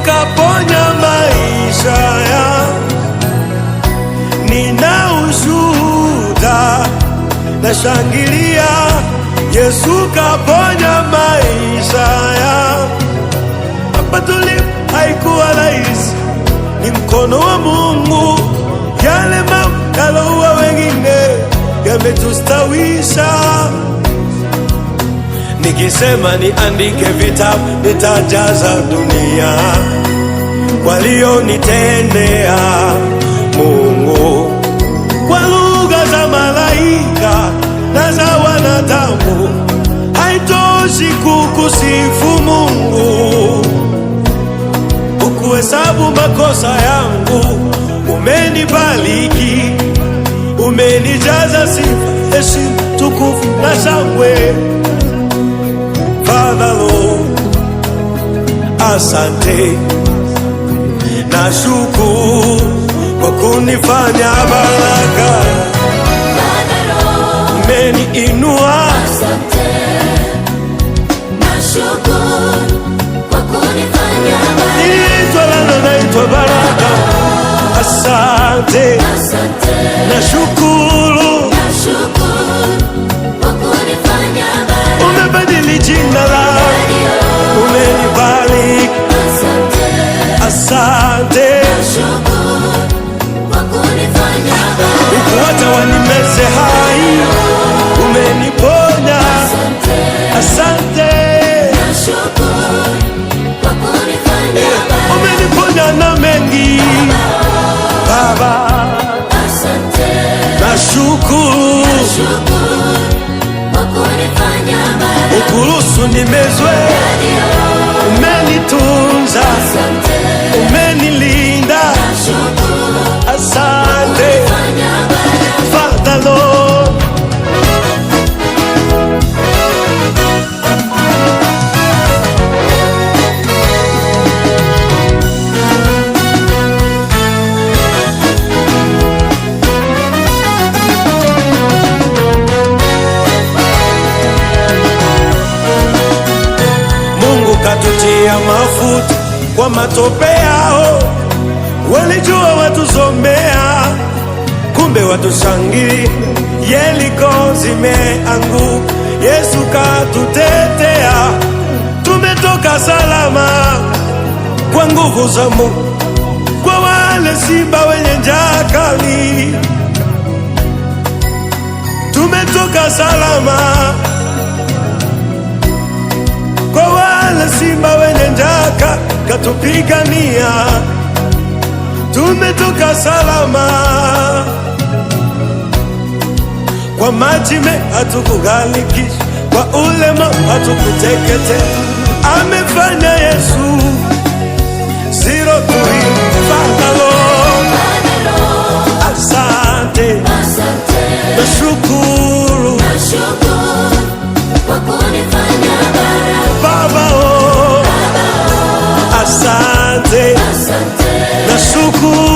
kaponya maisha yangu. Nina ushuhuda, nashangilia, Yesu kaponya maisha yangu. Hapa tulipo haikuwa rahisi, ni mkono wa Mungu. Yale mambo yaloua wengine yametustawisha. Nikisema niandike vitabu, nitajaza dunia walionitendea Mungu, kwa lugha za malaika na za wanadamu. Haitoshi kukusifu Mungu, ukuhesabu makosa yangu. Umenibariki, umenijaza sifa, heshima, tukufu na shangwe. Father Lord, asante, nashukuru kwa kunifanya baraka. Umeniinua, asante, nashukuru kwa kunifanya baraka. Naitwa lana, naitwa baraka. Asante, asante, nashukuru kwa kunifanya baraka. Umebadili jina langu, umenibariki. Asante, asante, kwa kunifanya baraka. ukuacha wanimeze hai, umeniponya. Asante, kwa kunifanya baraka. umeniponya na mengi Baba. Asante, nashukuru kwa kunifanya baraka. ukuruhusu nimezwe, umenitunza, umenilinda. Asante Father Lord. Mungu katutia mafuta kwa matope yao, walijua watuzomea, kumbe watushangilia. Yeriko zimeanguka, Yesu katutetea. Tumetoka salama kwa nguvu za Mungu, kwa wale simba wenye njaa kali. Tumetoka salama kwa wale simba wenye njaa katupigania. Tumetoka salama kwa maji hatukughalikisha, kwa ulema hatukuteketea. Amefanya Yesu zero to hero. Father Lord, asante, nashukuru kwa kunifanya baraka. Baba, oh, asante, nashukuru